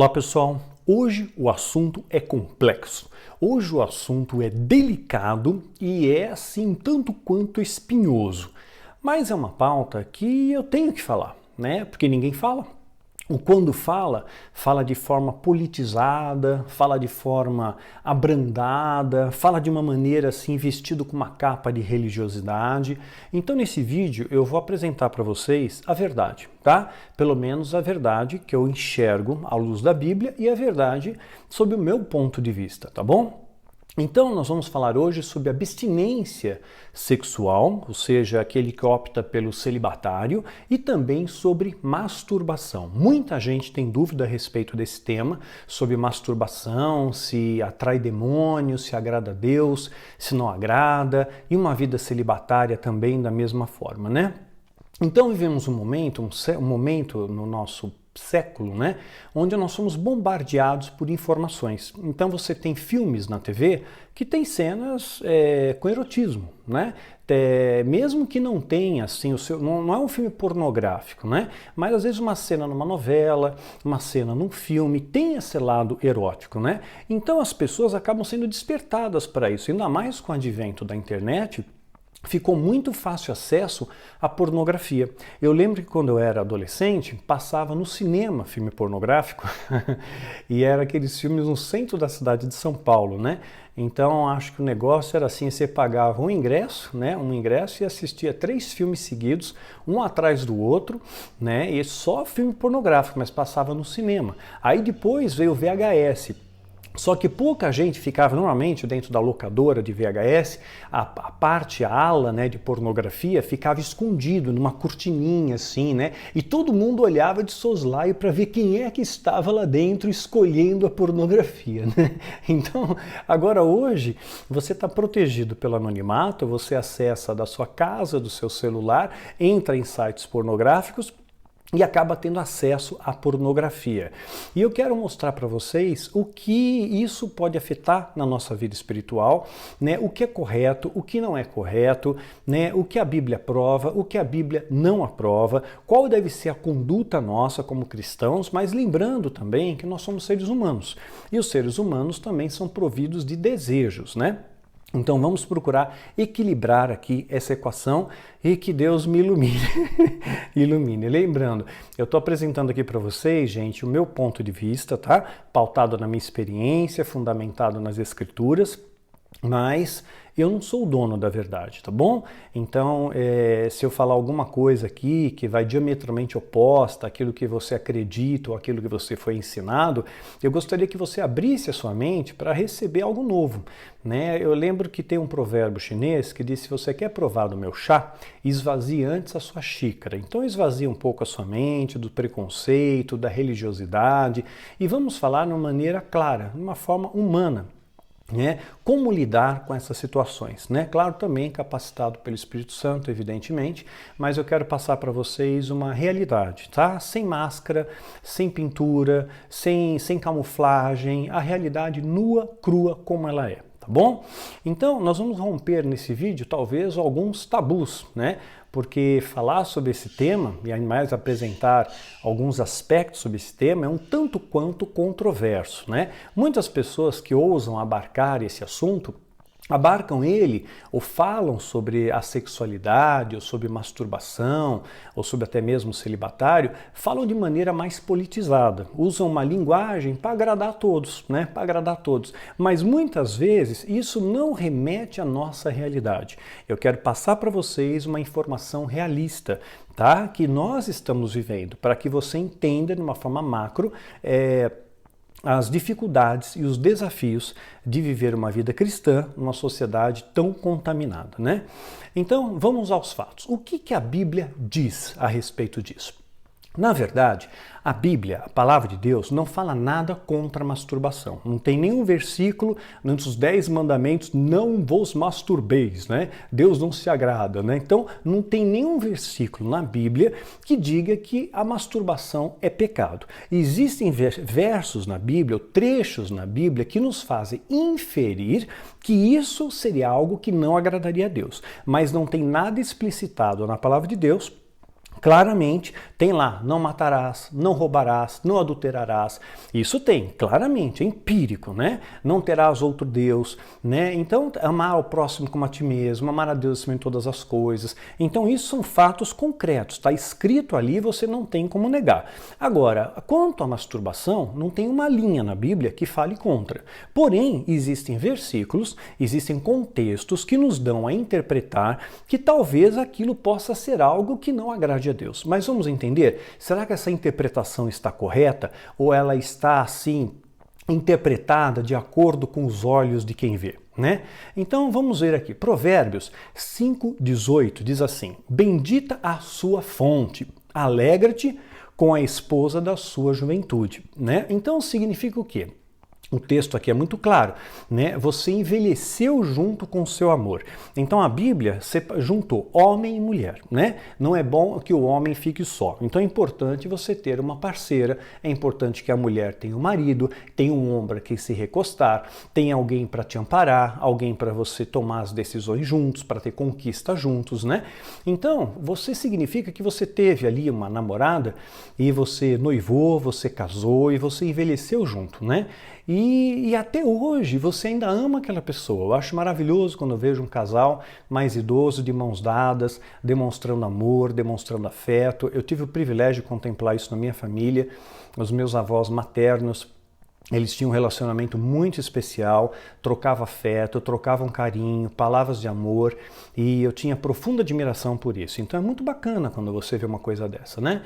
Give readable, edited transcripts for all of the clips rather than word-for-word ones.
Olá pessoal, hoje o assunto é complexo, hoje o assunto é delicado e é assim tanto quanto espinhoso, mas é uma pauta que eu tenho que falar, né? Porque ninguém fala. O quando fala, fala de forma politizada, fala de forma abrandada, fala de uma maneira assim vestido com uma capa de religiosidade. Então nesse vídeo eu vou apresentar para vocês a verdade, tá? Pelo menos a verdade que eu enxergo à luz da Bíblia e a verdade sob o meu ponto de vista, tá bom? Então, nós vamos falar hoje sobre abstinência sexual, ou seja, aquele que opta pelo celibatário, e também sobre masturbação. Muita gente tem dúvida a respeito desse tema, sobre masturbação, se atrai demônios, se agrada a Deus, se não agrada, e uma vida celibatária também da mesma forma, né? Então, vivemos um momento no nosso século, né, onde nós somos bombardeados por informações. Então você tem filmes na TV que tem cenas com erotismo, né? Mesmo que não tenha assim não é um filme pornográfico, né? Mas às vezes uma cena numa novela, uma cena num filme tem esse lado erótico, né? Então as pessoas acabam sendo despertadas para isso, ainda mais com o advento da internet. Ficou muito fácil acesso à pornografia. Eu lembro que quando eu era adolescente, passava no cinema filme pornográfico e era aqueles filmes no centro da cidade de São Paulo, né? Então acho que o negócio era assim, você pagava um ingresso, né? Um ingresso e assistia 3 filmes seguidos, um atrás do outro, né? E só filme pornográfico, mas passava no cinema. Aí depois veio o VHS. Só que pouca gente ficava normalmente dentro da locadora de VHS, a ala, né, de pornografia ficava escondido numa cortininha assim, né? E todo mundo olhava de soslaio para ver quem é que estava lá dentro escolhendo a pornografia, né? Então, agora hoje, você está protegido pelo anonimato, você acessa da sua casa, do seu celular, entra em sites pornográficos e acaba tendo acesso à pornografia. E eu quero mostrar para vocês o que isso pode afetar na nossa vida espiritual, né? O que é correto, o que não é correto, né? O que a Bíblia aprova, o que a Bíblia não aprova, qual deve ser a conduta nossa como cristãos, mas lembrando também que nós somos seres humanos. E os seres humanos também são providos de desejos, né? Então vamos procurar equilibrar aqui essa equação e que Deus me ilumine. Ilumine. Lembrando, eu estou apresentando aqui para vocês, gente, o meu ponto de vista, tá? Pautado na minha experiência, fundamentado nas escrituras, mas eu não sou o dono da verdade, tá bom? Então, se eu falar alguma coisa aqui que vai diametralmente oposta àquilo que você acredita ou àquilo que você foi ensinado, eu gostaria que você abrisse a sua mente para receber algo novo, né? Eu lembro que tem um provérbio chinês que diz: se você quer provar do meu chá, esvazie antes a sua xícara. Então esvazie um pouco a sua mente do preconceito, da religiosidade e vamos falar de uma maneira clara, de uma forma humana. Né? Como lidar com essas situações, né? Claro, também capacitado pelo Espírito Santo, evidentemente, mas eu quero passar para vocês uma realidade, tá? Sem máscara, sem pintura, sem camuflagem, a realidade nua, crua como ela é. Tá bom? Então, nós vamos romper nesse vídeo talvez alguns tabus, né? Porque falar sobre esse tema, e ainda mais apresentar alguns aspectos sobre esse tema, é um tanto quanto controverso, né? Muitas pessoas que ousam abarcar esse assunto abarcam ele ou falam sobre a sexualidade, ou sobre masturbação, ou sobre até mesmo celibatário, falam de maneira mais politizada, usam uma linguagem para agradar a todos, né? Para agradar a todos. Mas muitas vezes isso não remete à nossa realidade. Eu quero passar para vocês uma informação realista, tá? Que nós estamos vivendo, para que você entenda de uma forma macro, as dificuldades e os desafios de viver uma vida cristã numa sociedade tão contaminada, né? Então, vamos aos fatos. O que a Bíblia diz a respeito disso? Na verdade, a Bíblia, a palavra de Deus, não fala nada contra a masturbação. Não tem nenhum versículo nos 10 mandamentos, não vos masturbeis, né? Deus não se agrada, né? Então, não tem nenhum versículo na Bíblia que diga que a masturbação é pecado. Existem versos na Bíblia, ou trechos na Bíblia, que nos fazem inferir que isso seria algo que não agradaria a Deus. Mas não tem nada explicitado na palavra de Deus Claramente tem lá, não matarás, não roubarás, não adulterarás. Isso tem, claramente, é empírico, né? Não terás outro Deus, né? Então, amar o próximo como a ti mesmo, amar a Deus acima de todas as coisas. Então, isso são fatos concretos, está escrito ali, você não tem como negar. Agora, quanto à masturbação, não tem uma linha na Bíblia que fale contra. Porém, existem versículos, existem contextos que nos dão a interpretar que talvez aquilo possa ser algo que não agrade a Deus. Mas vamos entender, será que essa interpretação está correta ou ela está assim interpretada de acordo com os olhos de quem vê, né? Então vamos ver aqui, Provérbios 5:18 diz assim: bendita a sua fonte, alegra-te com a esposa da sua juventude, né? Então significa o quê? O texto aqui é muito claro, né? Você envelheceu junto com o seu amor. Então a Bíblia juntou homem e mulher, né? Não é bom que o homem fique só. Então é importante você ter uma parceira, é importante que a mulher tenha um marido, tenha um ombro a quem se recostar, tenha alguém para te amparar, alguém para você tomar as decisões juntos, para ter conquista juntos, né? Então, você significa que você teve ali uma namorada e você noivou, você casou e você envelheceu junto, né? E até hoje você ainda ama aquela pessoa. Eu acho maravilhoso quando eu vejo um casal mais idoso de mãos dadas, demonstrando amor, demonstrando afeto. Eu tive o privilégio de contemplar isso na minha família. Os meus avós maternos, eles tinham um relacionamento muito especial, trocavam afeto, trocavam carinho, palavras de amor, e eu tinha profunda admiração por isso. Então é muito bacana quando você vê uma coisa dessa, né?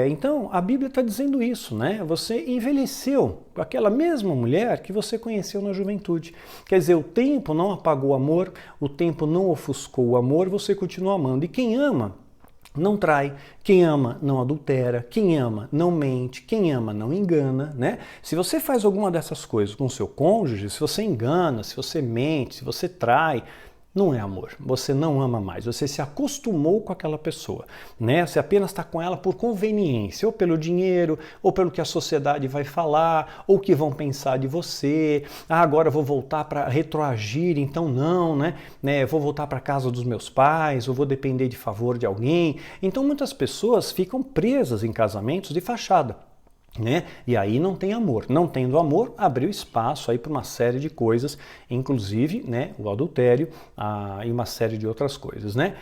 Então a Bíblia está dizendo isso, né? Você envelheceu com aquela mesma mulher que você conheceu na juventude. Quer dizer, o tempo não apagou o amor, o tempo não ofuscou o amor, você continua amando. E quem ama não trai, quem ama não adultera, quem ama não mente, quem ama não engana, né? Se você faz alguma dessas coisas com o seu cônjuge, se você engana, se você mente, se você trai, não é amor, você não ama mais, você se acostumou com aquela pessoa, né? Você apenas está com ela por conveniência, ou pelo dinheiro, ou pelo que a sociedade vai falar, ou o que vão pensar de você. Ah, agora eu vou voltar para retroagir, então não, né? Eu vou voltar para casa dos meus pais, ou vou depender de favor de alguém. Então muitas pessoas ficam presas em casamentos de fachada. Né? E aí não tem amor. Não tendo amor, abriu espaço aí para uma série de coisas, inclusive, né, o adultério e uma série de outras coisas, né?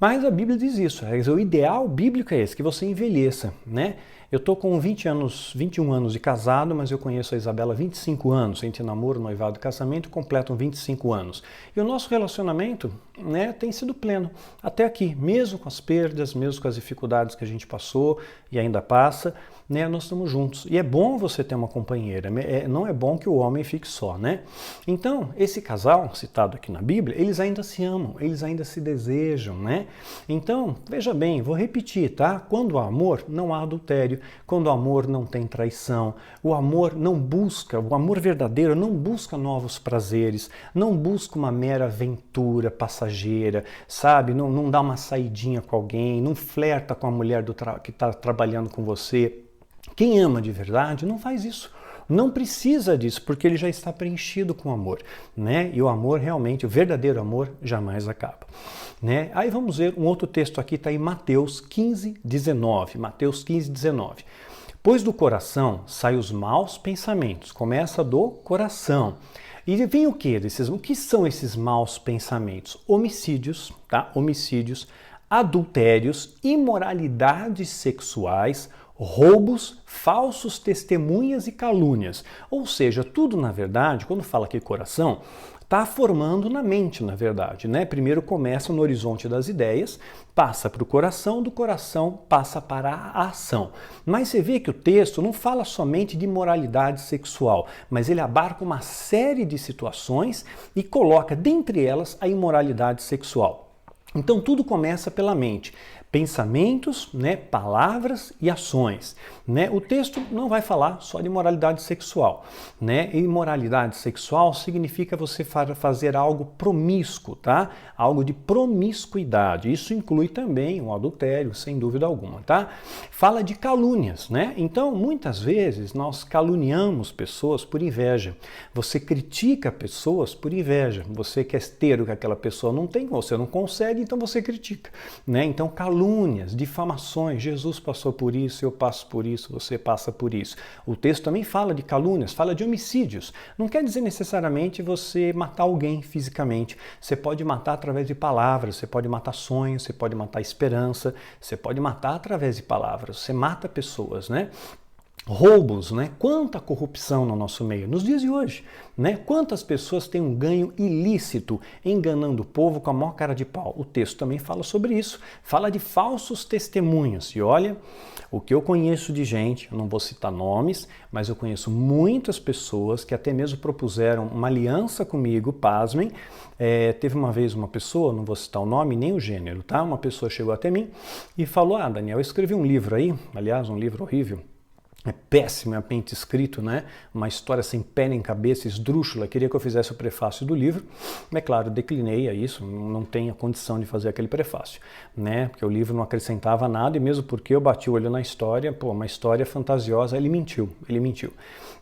Mas a Bíblia diz isso, o ideal bíblico é esse, que você envelheça, né? Eu tô com 21 anos de casado, mas eu conheço a Isabela há 25 anos. A gente namoro, noivado e casamento completam 25 anos. E o nosso relacionamento, né, tem sido pleno até aqui, mesmo com as perdas, mesmo com as dificuldades que a gente passou e ainda passa, né, nós estamos juntos. E é bom você ter uma companheira, não é bom que o homem fique só, né? Então, esse casal, citado aqui na Bíblia, eles ainda se amam, eles ainda se desejam, né? Então, veja bem, vou repetir, tá? Quando há amor, não há adultério. Quando o amor não tem traição, o amor não busca, o amor verdadeiro não busca novos prazeres, não busca uma mera aventura passageira, sabe? Não dá uma saidinha com alguém, não flerta com a mulher que está trabalhando com você. Quem ama de verdade não faz isso. Não precisa disso, porque ele já está preenchido com amor, né? E o amor realmente, o verdadeiro amor, jamais acaba, né? Aí vamos ver um outro texto aqui, está em Mateus 15:19. Mateus 15:19. Pois do coração saem os maus pensamentos. Começa do coração. E vem o que desses? O que são esses maus pensamentos? Homicídios, tá? Homicídios, adultérios, imoralidades sexuais, roubos, falsos testemunhas e calúnias. Ou seja, tudo na verdade, quando fala aqui coração, está formando na mente, na verdade, né? Primeiro começa no horizonte das ideias, passa para o coração, do coração passa para a ação. Mas você vê que o texto não fala somente de moralidade sexual, mas ele abarca uma série de situações e coloca dentre elas a imoralidade sexual. Então tudo começa pela mente. Pensamentos, né, palavras e ações, né? O texto não vai falar só de moralidade sexual, né? E moralidade sexual significa você fazer algo promíscuo, tá? Algo de promiscuidade. Isso inclui também o adultério, sem dúvida alguma, tá? Fala de calúnias, né? Então, muitas vezes nós caluniamos pessoas por inveja. Você critica pessoas por inveja. Você quer ter o que aquela pessoa não tem, você não consegue então você critica, né? Então calúnias, difamações, Jesus passou por isso, eu passo por isso, você passa por isso. O texto também fala de calúnias, fala de homicídios. Não quer dizer necessariamente você matar alguém fisicamente. Você pode matar através de palavras, você pode matar sonhos, você pode matar esperança, você pode matar através de palavras. Você mata pessoas, né? Roubos, né? Quanta corrupção no nosso meio, nos dias de hoje, né? Quantas pessoas têm um ganho ilícito enganando o povo com a maior cara de pau. O texto também fala sobre isso, fala de falsos testemunhos. E olha, o que eu conheço de gente, eu não vou citar nomes, mas eu conheço muitas pessoas que até mesmo propuseram uma aliança comigo, pasmem. Teve uma vez uma pessoa, não vou citar o nome nem o gênero, tá? Uma pessoa chegou até mim e falou: Daniel, eu escrevi um livro aí, aliás, um livro horrível. É pessimamente escrito, né? Uma história sem pé nem cabeça, esdrúxula. Queria que eu fizesse o prefácio do livro. É claro, declinei a isso, não tenho a condição de fazer aquele prefácio, né? Porque o livro não acrescentava nada e mesmo porque eu bati o olho na história, uma história fantasiosa, ele mentiu.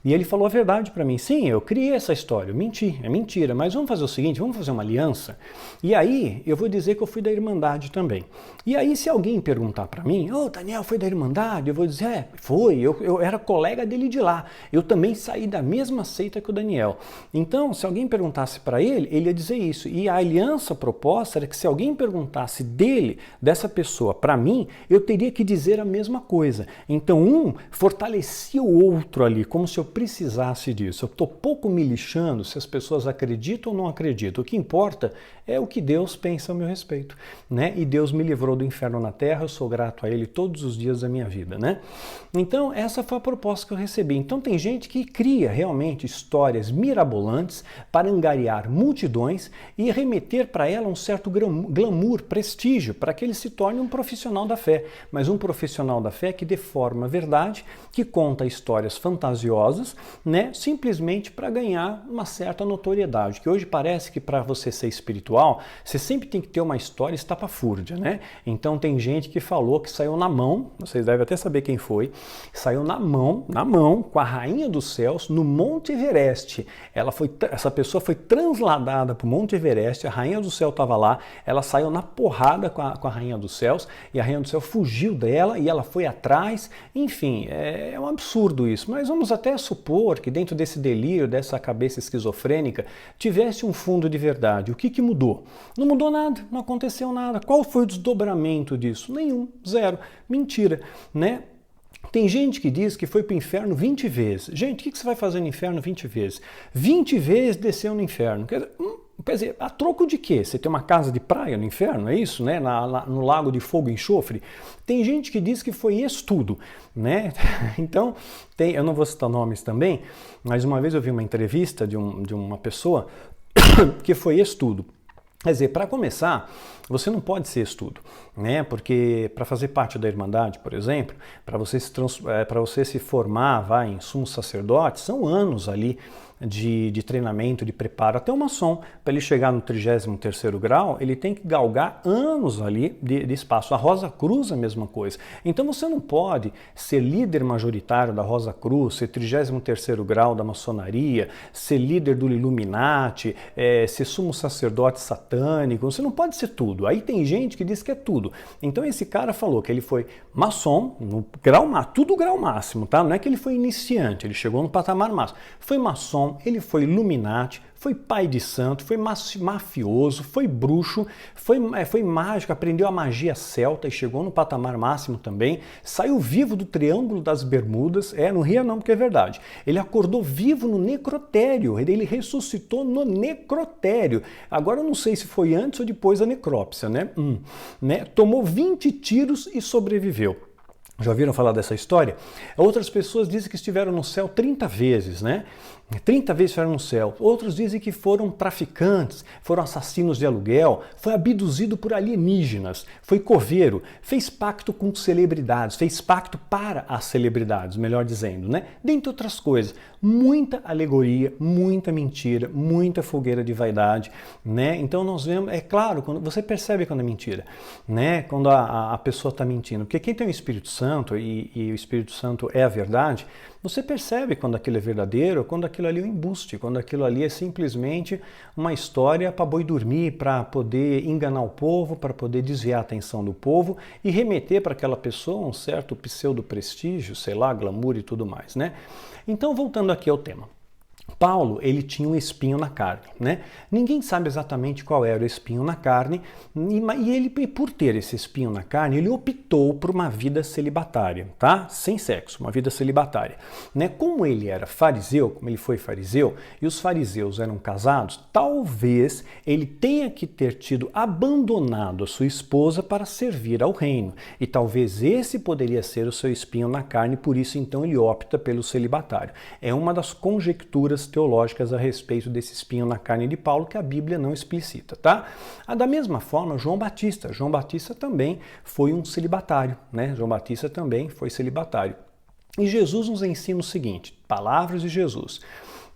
E ele falou a verdade para mim. Sim, eu criei essa história, eu menti, é mentira, mas vamos fazer o seguinte, vamos fazer uma aliança? E aí eu vou dizer que eu fui da Irmandade também. E aí se alguém perguntar para mim, Daniel, foi da Irmandade? Eu vou dizer, foi, eu era colega dele de lá, eu também saí da mesma seita que o Daniel. Então, se alguém perguntasse para ele, ele ia dizer isso. E a aliança proposta era que se alguém perguntasse dessa pessoa para mim, eu teria que dizer a mesma coisa. Então, um fortalecia o outro ali, como se eu precisasse disso. Eu estou pouco me lixando se as pessoas acreditam ou não acreditam. O que importa é o que Deus pensa a meu respeito, né? E Deus me livrou do inferno na terra, eu sou grato a Ele todos os dias da minha vida, né? Então, essa foi a proposta que eu recebi. Então, tem gente que cria realmente histórias mirabolantes para angariar multidões e remeter para ela um certo glamour, prestígio, para que ele se torne um profissional da fé. Mas um profissional da fé que deforma a verdade, que conta histórias fantasiosas, né? Simplesmente para ganhar uma certa notoriedade. Que hoje parece que para você ser espiritual, você sempre tem que ter uma história estapafúrdia, né? Então tem gente que falou que saiu na mão, vocês devem até saber quem foi, saiu na mão, com a rainha dos céus, no Monte Everest. Essa pessoa foi transladada para o Monte Everest, a rainha do céu estava lá, ela saiu na porrada com a rainha dos céus, e a rainha do céu fugiu dela, e ela foi atrás, enfim, é um absurdo isso, mas vamos até supor que dentro desse delírio, dessa cabeça esquizofrênica, tivesse um fundo de verdade. O que mudou? Não mudou nada, não aconteceu nada. Qual foi o desdobramento disso? Nenhum, zero. Mentira, né? Tem gente que diz que foi para o inferno 20 vezes. Gente, o que você vai fazer no inferno 20 vezes? 20 vezes desceu no inferno. Quer dizer, a troco de quê? Você tem uma casa de praia no inferno, é isso? Né? No lago de fogo e enxofre? Tem gente que diz que foi estudo, né? Então, eu não vou citar nomes também, mas uma vez eu vi uma entrevista de uma pessoa que foi estudo. Quer dizer, para começar, você não pode ser estudo, né? Porque para fazer parte da Irmandade, por exemplo, para você se formar em sumo sacerdote, são anos ali de treinamento, de preparo. Até o maçom, para ele chegar no 33º grau, ele tem que galgar anos ali de espaço. A Rosa Cruz é a mesma coisa. Então você não pode ser líder majoritário da Rosa Cruz, ser 33º grau da maçonaria, ser líder do Illuminati, ser sumo sacerdote satânico. Você não pode ser tudo. Aí tem gente que diz que é tudo. Então esse cara falou que ele foi maçom, no tudo grau máximo, tá? Não é que ele foi iniciante, ele chegou no patamar máximo. Foi maçom, ele foi Illuminati, foi pai de santo, foi mafioso, foi bruxo, foi mágico, aprendeu a magia celta e chegou no patamar máximo também, saiu vivo do Triângulo das Bermudas, não ria não porque é verdade, ele acordou vivo no necrotério, ele ressuscitou no necrotério, agora eu não sei se foi antes ou depois da necrópsia, né? Tomou 20 tiros e sobreviveu. Já ouviram falar dessa história? Outras pessoas dizem que estiveram no céu 30 vezes, né? 30 vezes estiveram no céu. Outros dizem que foram traficantes, foram assassinos de aluguel, foi abduzido por alienígenas, foi coveiro, fez pacto com celebridades, fez pacto para as celebridades, melhor dizendo, né? Dentre outras coisas. muita alegoria, muita mentira, muita fogueira de vaidade, né? Então nós vemos, é claro, quando você percebe quando é mentira, né? Quando a pessoa está mentindo, porque quem tem o Espírito Santo e o Espírito Santo é a verdade, você percebe quando aquilo é verdadeiro, quando aquilo ali é um embuste, quando aquilo ali é simplesmente uma história para boi dormir, para poder enganar o povo, para poder desviar a atenção do povo e remeter para aquela pessoa um certo pseudo-prestígio, sei lá, glamour e tudo mais, né? Então, voltando aqui ao tema. Paulo, ele tinha um espinho na carne, né? Ninguém sabe exatamente qual era o espinho na carne e ele, por ter esse espinho na carne, ele optou por uma vida celibatária, tá? Sem sexo, uma vida celibatária, né? Como ele era fariseu, como ele foi fariseu, e os fariseus eram casados, talvez ele tenha que ter tido abandonado a sua esposa para servir ao reino, e talvez esse poderia ser o seu espinho na carne, por isso então ele opta pelo celibatário. É uma das conjecturas teológicas a respeito desse espinho na carne de Paulo que a Bíblia não explicita, tá? Da mesma forma, João Batista também foi um celibatário, né? João Batista também foi celibatário. E Jesus nos ensina o seguinte, palavras de Jesus,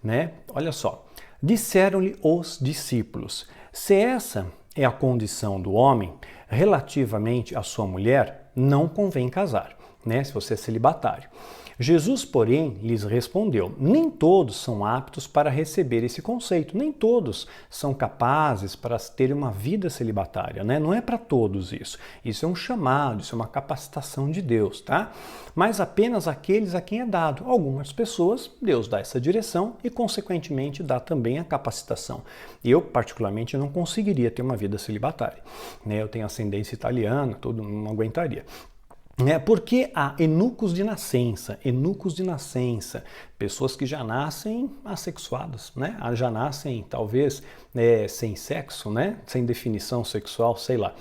né? Olha só, disseram-lhe os discípulos, se essa é a condição do homem relativamente à sua mulher, não convém casar, né? Se você é celibatário. Jesus, porém, lhes respondeu, nem todos são aptos para receber esse conceito, nem todos são capazes para ter uma vida celibatária, né? Não é para todos isso. Isso é um chamado, isso é uma capacitação de Deus, tá? Mas apenas aqueles a quem é dado. Algumas pessoas, Deus dá essa direção e, consequentemente, dá também a capacitação. Eu, particularmente, não conseguiria ter uma vida celibatária, né? Eu tenho ascendência italiana, tudo, não aguentaria. Porque há eunucos de nascença, pessoas que já nascem assexuadas, né? Já nascem talvez sem sexo, né? Sem definição sexual, sei lá.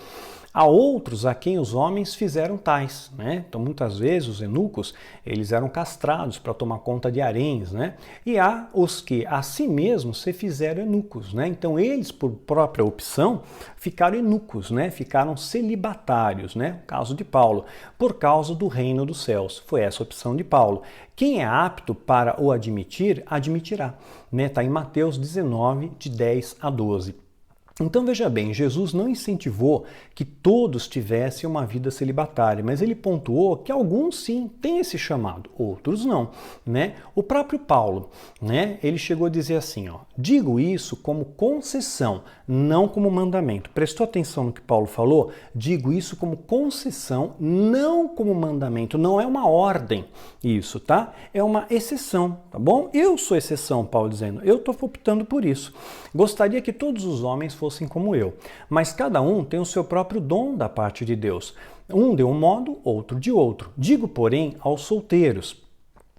Há outros a quem os homens fizeram tais, né? Então, muitas vezes, os eunucos, eles eram castrados para tomar conta de haréns, né? E há os que a si mesmos se fizeram eunucos, né? Então, eles, por própria opção, ficaram eunucos, né? Ficaram celibatários, né? O caso de Paulo, por causa do reino dos céus. Foi essa a opção de Paulo. Quem é apto para o admitir, admitirá, né? Está em Mateus 19, de 10 a 12. Então veja bem, Jesus não incentivou que todos tivessem uma vida celibatária, mas ele pontuou que alguns sim têm esse chamado, outros não, né? O próprio Paulo, né? Ele chegou a dizer assim, ó, digo isso como concessão, não como mandamento. Prestou atenção no que Paulo falou? Digo isso como concessão, não como mandamento, não é uma ordem isso, tá? É uma exceção, tá bom? Eu sou exceção, Paulo dizendo, eu estou optando por isso. Gostaria que todos os homens fossem como eu, mas cada um tem o seu próprio dom da parte de Deus. Um de um modo, outro de outro. Digo, porém, aos solteiros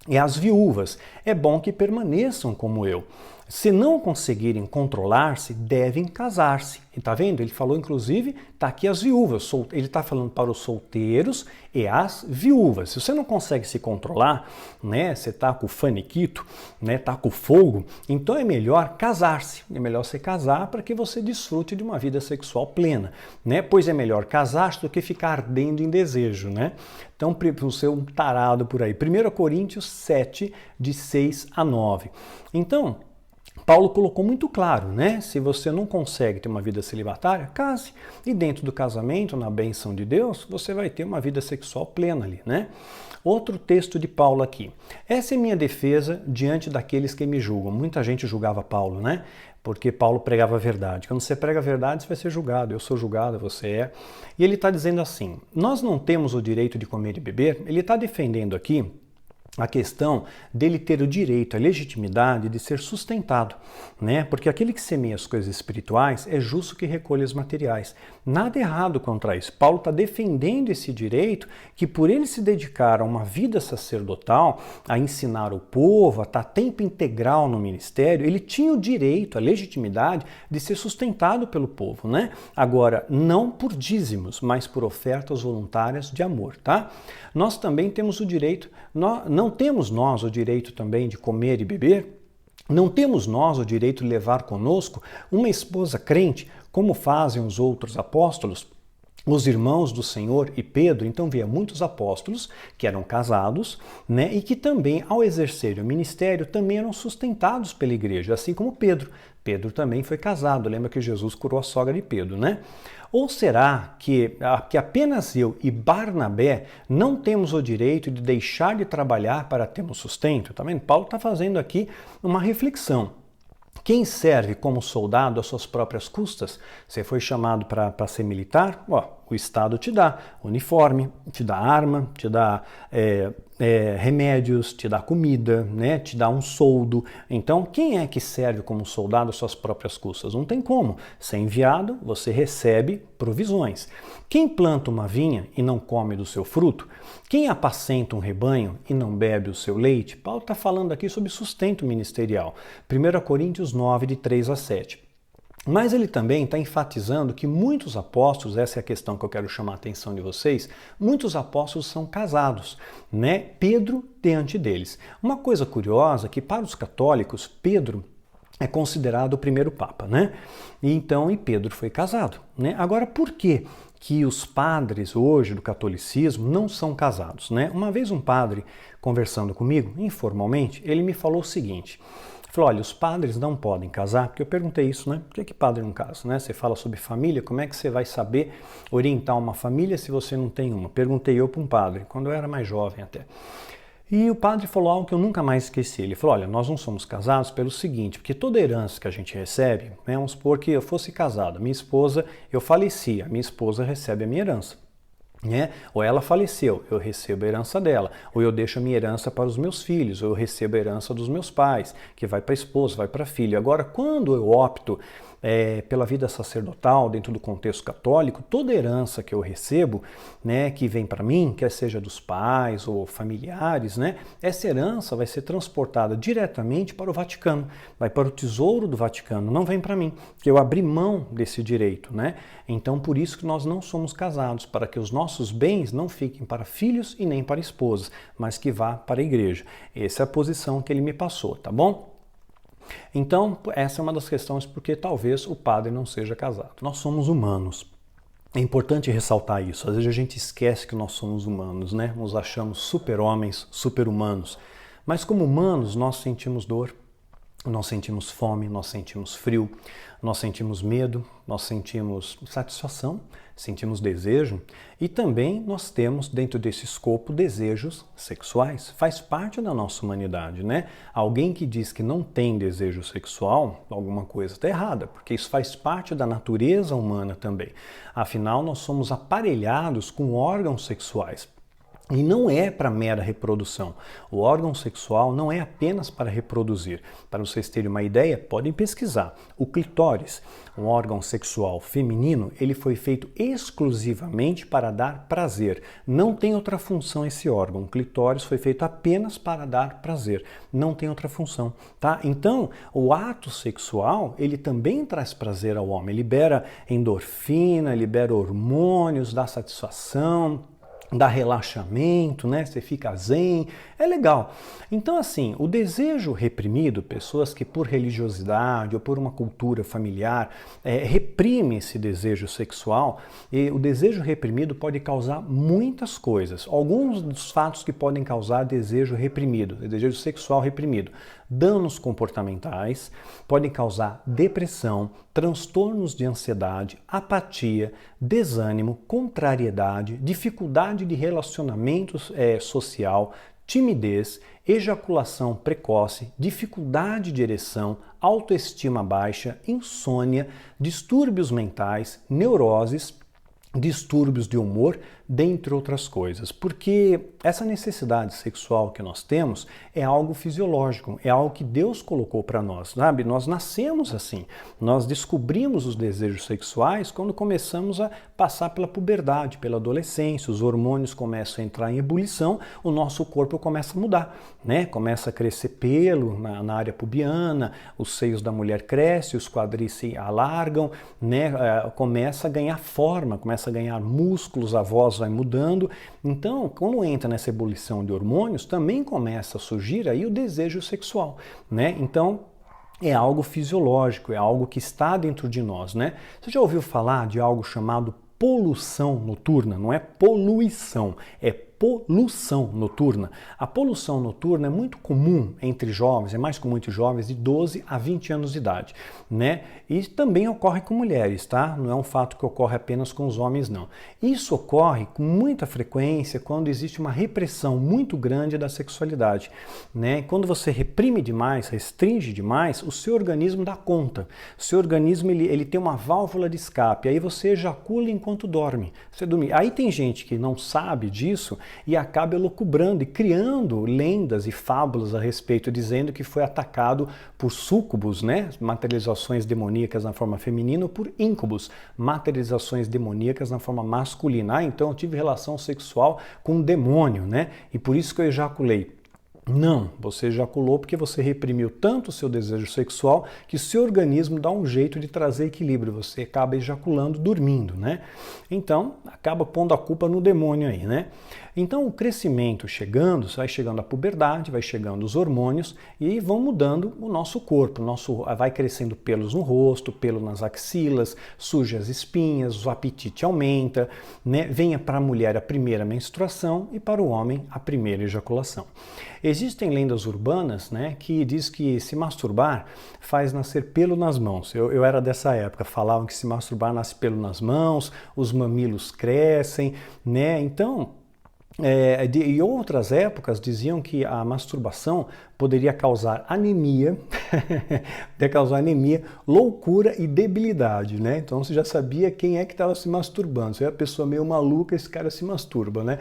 e às viúvas, é bom que permaneçam como eu. Se não conseguirem controlar-se, devem casar-se. E tá vendo? Ele falou, inclusive, tá aqui as viúvas. Ele está falando para os solteiros e as viúvas. Se você não consegue se controlar, né? Você tá com o faniquito, né? Tá com fogo, então é melhor casar-se. É melhor você casar para que você desfrute de uma vida sexual plena, né? Pois é melhor casar-se do que ficar ardendo em desejo, né? Então, para você um tarado por aí. 1 Coríntios 7, de 6 a 9. Então, Paulo colocou muito claro, né? Se você não consegue ter uma vida celibatária, case. E dentro do casamento, na bênção de Deus, você vai ter uma vida sexual plena ali, né? Outro texto de Paulo aqui. Essa é minha defesa diante daqueles que me julgam. Muita gente julgava Paulo, né? Porque Paulo pregava a verdade. Quando você prega a verdade, você vai ser julgado. Eu sou julgado, você é. E ele está dizendo assim, nós não temos o direito de comer e beber. Ele está defendendo aqui a questão dele ter o direito, a legitimidade de ser sustentado, né? Porque aquele que semeia as coisas espirituais é justo que recolha as materiais. Nada errado contra isso. Paulo está defendendo esse direito que por ele se dedicar a uma vida sacerdotal, a ensinar o povo, a estar tempo integral no ministério, ele tinha o direito, a legitimidade de ser sustentado pelo povo, né? Agora, não por dízimos, mas por ofertas voluntárias de amor, tá? Nós também temos o direito, não temos nós o direito também de comer e beber? Não temos nós o direito de levar conosco uma esposa crente, como fazem os outros apóstolos? os irmãos do Senhor e Pedro, então via muitos apóstolos que eram casados, né, e que também, ao exercerem o ministério, também eram sustentados pela igreja, assim como Pedro. Pedro também foi casado, lembra que Jesus curou a sogra de Pedro, né? Ou será que apenas eu e Barnabé não temos o direito de deixar de trabalhar para termos sustento? Tá vendo? Paulo está fazendo aqui uma reflexão. Quem serve como soldado às suas próprias custas? Você foi chamado para ser militar? Ó, o Estado te dá uniforme, te dá arma, te dá remédios, te dá comida, né? Te dá um soldo. Então, quem é que serve como soldado às suas próprias custas? Não tem como. Você é enviado, você recebe provisões. Quem planta uma vinha e não come do seu fruto? Quem apacenta um rebanho e não bebe o seu leite? Paulo está falando aqui sobre sustento ministerial. 1 Coríntios 9, de 3 a 7. Mas ele também está enfatizando que muitos apóstolos, essa é a questão que eu quero chamar a atenção de vocês, muitos apóstolos são casados, né? Pedro diante deles. Uma coisa curiosa é que para os católicos, Pedro é considerado o primeiro papa, né? E Pedro foi casado, né? Agora, por que os padres hoje do catolicismo não são casados, né? Uma vez um padre conversando comigo, informalmente, ele me falou o seguinte: falou, olha, os padres não podem casar, porque eu perguntei isso, né? Por que padre não casa, né? Você fala sobre família, como é que você vai saber orientar uma família se você não tem uma? Perguntei eu para um padre, quando eu era mais jovem até. E o padre falou algo que eu nunca mais esqueci. Ele falou, olha, nós não somos casados pelo seguinte, porque toda herança que a gente recebe, né, vamos supor que eu fosse casado, minha esposa, eu faleci, a minha esposa recebe a minha herança. Né? Ou ela faleceu, eu recebo a herança dela, ou eu deixo a minha herança para os meus filhos, ou eu recebo a herança dos meus pais, que vai para a esposa, vai para a filha. Agora, quando eu opto pela vida sacerdotal, dentro do contexto católico, toda herança que eu recebo, né, que vem para mim, quer seja dos pais ou familiares, né, essa herança vai ser transportada diretamente para o Vaticano, vai para o tesouro do Vaticano, não vem para mim, que eu abri mão desse direito, né? Então, por isso que nós não somos casados, para que os nossos bens não fiquem para filhos e nem para esposas, mas que vá para a igreja. Essa é a posição que ele me passou, tá bom? Então, essa é uma das questões porque talvez o padre não seja casado. Nós somos humanos. É importante ressaltar isso. Às vezes a gente esquece que nós somos humanos, né? Nos achamos super-homens, super-humanos. Mas como humanos, nós sentimos dor, nós sentimos fome, nós sentimos frio, nós sentimos medo, nós sentimos satisfação, sentimos desejo e também nós temos dentro desse escopo desejos sexuais. Faz parte da nossa humanidade, né? Alguém que diz que não tem desejo sexual, alguma coisa está errada, porque isso faz parte da natureza humana também. Afinal, nós somos aparelhados com órgãos sexuais. E não é para mera reprodução. O órgão sexual não é apenas para reproduzir. Para vocês terem uma ideia, podem pesquisar. O clitóris, um órgão sexual feminino, ele foi feito exclusivamente para dar prazer. Não tem outra função esse órgão. O clitóris foi feito apenas para dar prazer. Não tem outra função, tá? Então, o ato sexual, ele também traz prazer ao homem. Libera endorfina, libera hormônios, dá satisfação, dá relaxamento, né? Você fica zen, é legal. Então, assim, o desejo reprimido, pessoas que por religiosidade ou por uma cultura familiar reprimem esse desejo sexual, e o desejo reprimido pode causar muitas coisas. Alguns dos fatos que podem causar desejo reprimido, desejo sexual reprimido: danos comportamentais, podem causar depressão, transtornos de ansiedade, apatia, desânimo, contrariedade, dificuldade de relacionamento social, timidez, ejaculação precoce, dificuldade de ereção, autoestima baixa, insônia, distúrbios mentais, neuroses, distúrbios de humor, dentre outras coisas. Porque essa necessidade sexual que nós temos é algo fisiológico, é algo que Deus colocou para nós, sabe? Nós nascemos assim, nós descobrimos os desejos sexuais quando começamos a passar pela puberdade, pela adolescência, os hormônios começam a entrar em ebulição, o nosso corpo começa a mudar, né? Começa a crescer pelo na área pubiana, os seios da mulher crescem, os quadris se alargam, né? Começa a ganhar forma, começa a ganhar músculos, a voz vai mudando. Então, quando entra nessa ebulição de hormônios, também começa a surgir aí o desejo sexual, né? Então, é algo fisiológico, é algo que está dentro de nós, né? Você já ouviu falar de algo chamado poluição noturna, não é poluição, é poluição noturna. A poluição noturna é muito comum entre jovens, é mais comum entre jovens de 12 a 20 anos de idade, né? E também ocorre com mulheres, tá? Não é um fato que ocorre apenas com os homens, não. Isso ocorre com muita frequência quando existe uma repressão muito grande da sexualidade, né? Quando você reprime demais, restringe demais, o seu organismo dá conta. O seu organismo ele tem uma válvula de escape, aí você ejacula enquanto dorme. Você dorme. Aí tem gente que não sabe disso e acaba elucubrando e criando lendas e fábulas a respeito, dizendo que foi atacado por súcubos, né? Materializações demoníacas na forma feminina, ou por íncubos, materializações demoníacas na forma masculina. Então eu tive relação sexual com um demônio, né? E por isso que eu ejaculei. Não, você ejaculou porque você reprimiu tanto o seu desejo sexual que o seu organismo dá um jeito de trazer equilíbrio, você acaba ejaculando dormindo, né? Então, acaba pondo a culpa no demônio aí, né? Então, o crescimento chegando, vai chegando a puberdade, vai chegando os hormônios e vão mudando o nosso corpo, vai crescendo pelos no rosto, pelo nas axilas, surge as espinhas, o apetite aumenta, né? Venha para a mulher a primeira menstruação e para o homem a primeira ejaculação. Existem lendas urbanas, né, que diz que se masturbar faz nascer pelo nas mãos. Eu era dessa época, falavam que se masturbar nasce pelo nas mãos, os mamilos crescem, né? Então, em outras épocas diziam que a masturbação poderia causar anemia, loucura e debilidade, né? Então você já sabia quem é que estava se masturbando. Se é a pessoa meio maluca, esse cara se masturba, né?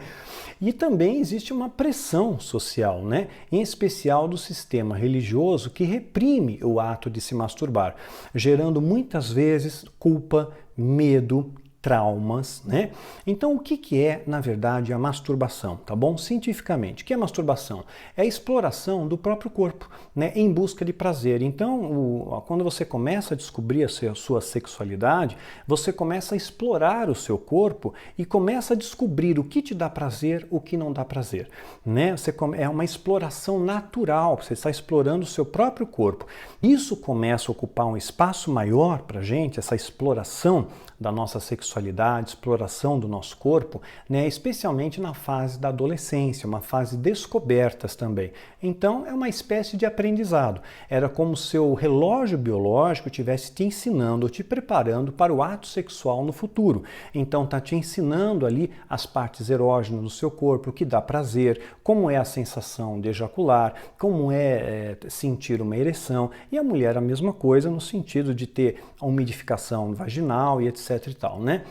E também existe uma pressão social, né? Em especial do sistema religioso que reprime o ato de se masturbar, gerando muitas vezes culpa, medo, traumas, né? Então, o que é, na verdade, a masturbação, tá bom? Cientificamente, o que é masturbação? É a exploração do próprio corpo, né? Em busca de prazer. Então, quando você começa a descobrir a sua sexualidade, você começa a explorar o seu corpo e começa a descobrir o que te dá prazer, o que não dá prazer, né? É uma exploração natural, você está explorando o seu próprio corpo. Isso começa a ocupar um espaço maior pra gente, essa exploração da nossa sexualidade, exploração do nosso corpo, né, especialmente na fase da adolescência, uma fase de descobertas também. Então é uma espécie de aprendizado. Era como se o relógio biológico estivesse te ensinando, te preparando para o ato sexual no futuro. Então está te ensinando ali as partes erógenas do seu corpo, o que dá prazer, como é a sensação de ejacular, como é sentir uma ereção. E a mulher a mesma coisa no sentido de ter a umidificação vaginal e etc e tal, né?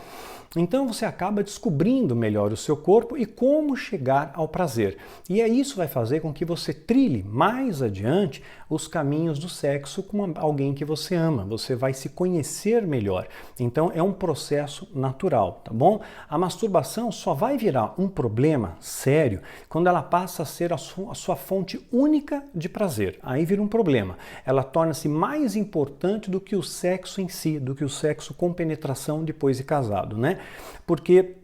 Então você acaba descobrindo melhor o seu corpo e como chegar ao prazer. E isso vai fazer com que você trilhe mais adiante os caminhos do sexo com alguém que você ama. Você vai se conhecer melhor. Então é um processo natural, tá bom? A masturbação só vai virar um problema sério quando ela passa a ser a sua fonte única de prazer. Aí vira um problema. Ela torna-se mais importante do que o sexo em si, do que o sexo com penetração depois de casado, né? Porque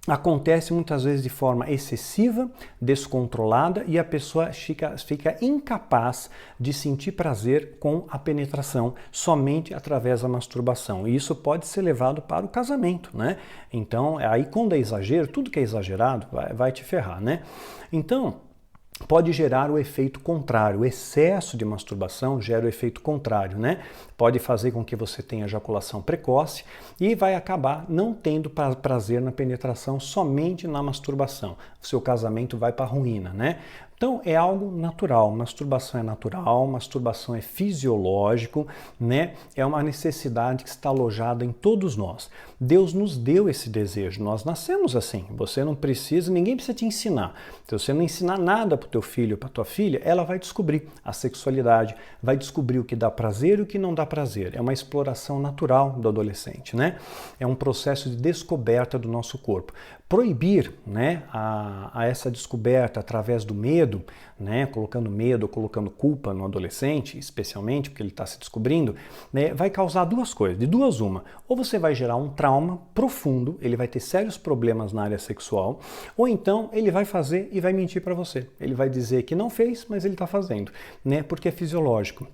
acontece muitas vezes de forma excessiva, descontrolada e a pessoa fica incapaz de sentir prazer com a penetração somente através da masturbação. E isso pode ser levado para o casamento, né? Então, aí quando é exagero, tudo que é exagerado vai te ferrar, né? Então, pode gerar o efeito contrário. O excesso de masturbação gera o efeito contrário, né? Pode fazer com que você tenha ejaculação precoce e vai acabar não tendo prazer na penetração somente na masturbação. O seu casamento vai para a ruína, né? Então é algo natural, masturbação é natural, masturbação é fisiológico, né? É uma necessidade que está alojada em todos nós. Deus nos deu esse desejo, nós nascemos assim. Você não precisa, ninguém precisa te ensinar. Se você não ensinar nada para o teu filho ou para tua filha, ela vai descobrir a sexualidade, vai descobrir o que dá prazer e o que não dá prazer. É uma exploração natural do adolescente, né? É um processo de descoberta do nosso corpo. Proibir, né, a essa descoberta através do medo, né, colocando medo ou colocando culpa no adolescente, especialmente porque ele está se descobrindo, né, vai causar duas coisas, de duas uma. Ou você vai gerar um trauma profundo, ele vai ter sérios problemas na área sexual, ou então ele vai fazer e vai mentir para você. Ele vai dizer que não fez, mas ele está fazendo, né, porque é fisiológico.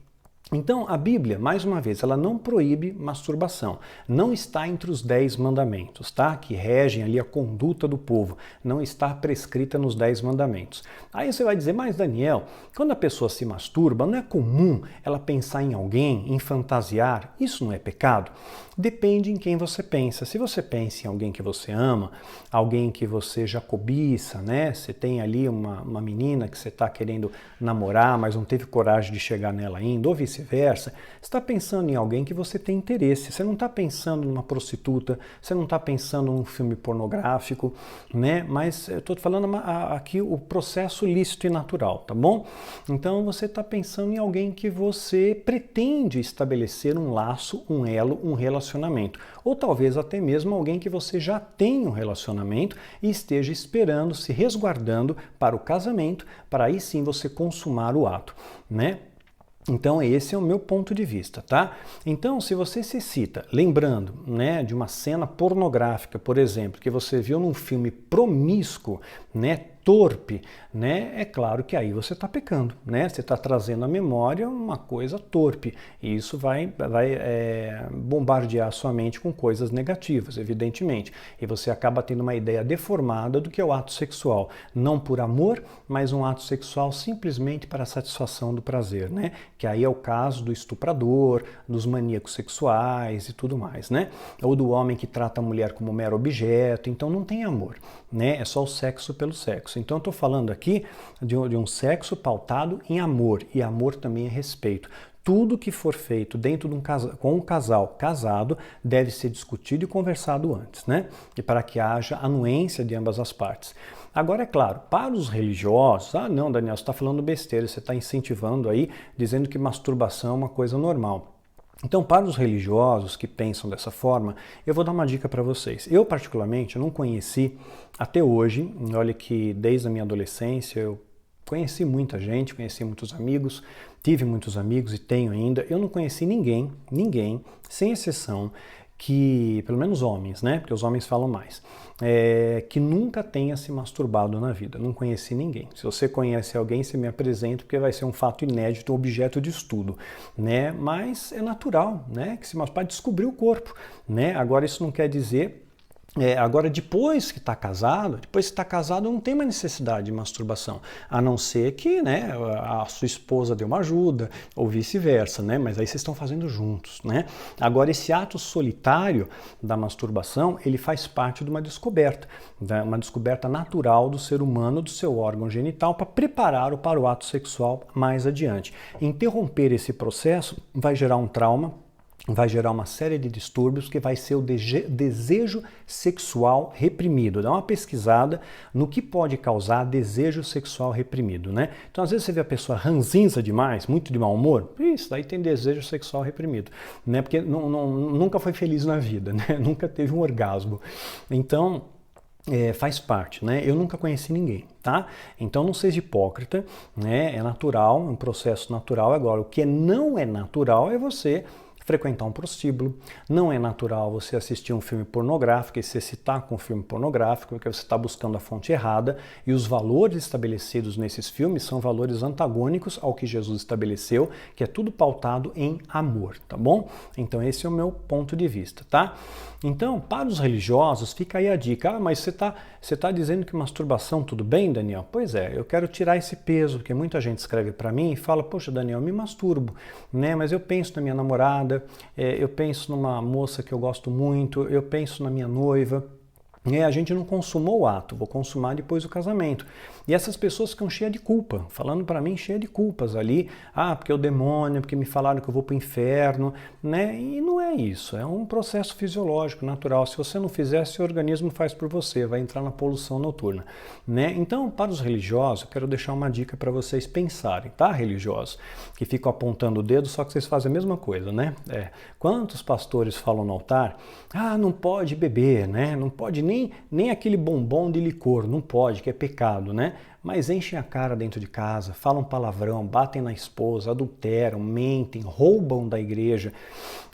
Então, a Bíblia, mais uma vez, ela não proíbe masturbação. Não está entre os 10 mandamentos, tá? Que regem ali a conduta do povo. Não está prescrita nos 10 mandamentos. Aí você vai dizer, mas Daniel, quando a pessoa se masturba, não é comum ela pensar em alguém, em fantasiar? Isso não é pecado? Depende em quem você pensa. Se você pensa em alguém que você ama, alguém que você já cobiça, né? Você tem ali uma menina que você está querendo namorar, mas não teve coragem de chegar nela ainda, ou vice-versa, você está pensando em alguém que você tem interesse. Você não está pensando numa prostituta, você não está pensando num filme pornográfico, né? Mas eu estou falando aqui o processo lícito e natural, tá bom? Então você está pensando em alguém que você pretende estabelecer um laço, um elo, um relacionamento. Ou talvez até mesmo alguém que você já tem um relacionamento e esteja esperando, se resguardando para o casamento, para aí sim você consumar o ato, né? Então esse é o meu ponto de vista, tá? Então se você se cita, lembrando, né, de uma cena pornográfica, por exemplo, que você viu num filme promíscuo, né, torpe, né, é claro que aí você está pecando, né? Você está trazendo à memória uma coisa torpe e isso vai bombardear a sua mente com coisas negativas, evidentemente. E você acaba tendo uma ideia deformada do que é o ato sexual, não por amor, mas um ato sexual simplesmente para a satisfação do prazer, né? Que aí é o caso do estuprador, dos maníacos sexuais e tudo mais, né? Ou do homem que trata a mulher como mero objeto, então não tem amor, né? É só o sexo pelo sexo. Então eu estou falando aqui de um sexo pautado em amor, e amor também é respeito. Tudo que for feito dentro de com um casal casado deve ser discutido e conversado antes, né? E para que haja anuência de ambas as partes. Agora, é claro, para os religiosos, não, Daniel, você está falando besteira, você está incentivando aí, dizendo que masturbação é uma coisa normal. Então, para os religiosos que pensam dessa forma, eu vou dar uma dica para vocês. Eu, particularmente, não conheci até hoje, olha que desde a minha adolescência eu conheci muita gente, conheci muitos amigos, tive muitos amigos e tenho ainda. Eu não conheci ninguém, sem exceção, que, pelo menos homens, né? Porque os homens falam mais, que nunca tenha se masturbado na vida. Não conheci ninguém. Se você conhece alguém, você me apresenta, porque vai ser um fato inédito, um objeto de estudo, né? Mas é natural, né? Que se masturbar para descobrir o corpo, né? Agora isso não quer dizer agora, depois que está casado, não tem mais necessidade de masturbação, a não ser que, né, a sua esposa dê uma ajuda, ou vice-versa, né? Mas aí vocês estão fazendo juntos, né? Agora, esse ato solitário da masturbação, ele faz parte de uma descoberta natural do ser humano, do seu órgão genital, para prepará-lo para o ato sexual mais adiante. Interromper esse processo vai gerar um trauma, vai gerar uma série de distúrbios que vai ser o desejo sexual reprimido. Dá uma pesquisada no que pode causar desejo sexual reprimido, né? Então, às vezes você vê a pessoa ranzinza demais, muito de mau humor, isso daí tem desejo sexual reprimido, né? Porque nunca foi feliz na vida, né? Nunca teve um orgasmo. Então, faz parte, né? Eu nunca conheci ninguém, tá? Então não seja hipócrita, né? É natural, é um processo natural. Agora, o que não é natural é você frequentar um prostíbulo, não é natural você assistir um filme pornográfico e se excitar com um filme pornográfico, porque você está buscando a fonte errada e os valores estabelecidos nesses filmes são valores antagônicos ao que Jesus estabeleceu, que é tudo pautado em amor, tá bom? Então esse é o meu ponto de vista, tá? Então, para os religiosos, fica aí a dica. Mas você tá dizendo que masturbação tudo bem, Daniel? Pois é, eu quero tirar esse peso, porque muita gente escreve para mim e fala, poxa, Daniel, eu me masturbo, né? Mas eu penso na minha namorada, eu penso numa moça que eu gosto muito, eu penso na minha noiva. A gente não consumou o ato, vou consumar depois do casamento. E essas pessoas ficam cheias de culpa, falando para mim cheia de culpas ali. Porque é o demônio, porque me falaram que eu vou para o inferno, né? E não é isso, é um processo fisiológico, natural. Se você não fizer, seu organismo faz por você, vai entrar na poluição noturna, né? Então, para os religiosos, eu quero deixar uma dica para vocês pensarem, tá, religiosos? Que ficam apontando o dedo, só que vocês fazem a mesma coisa, né? Quantos pastores falam no altar? Não pode beber, né? Não pode nem aquele bombom de licor, não pode, que é pecado, né? Mas enchem a cara dentro de casa, falam palavrão, batem na esposa, adulteram, mentem, roubam da igreja.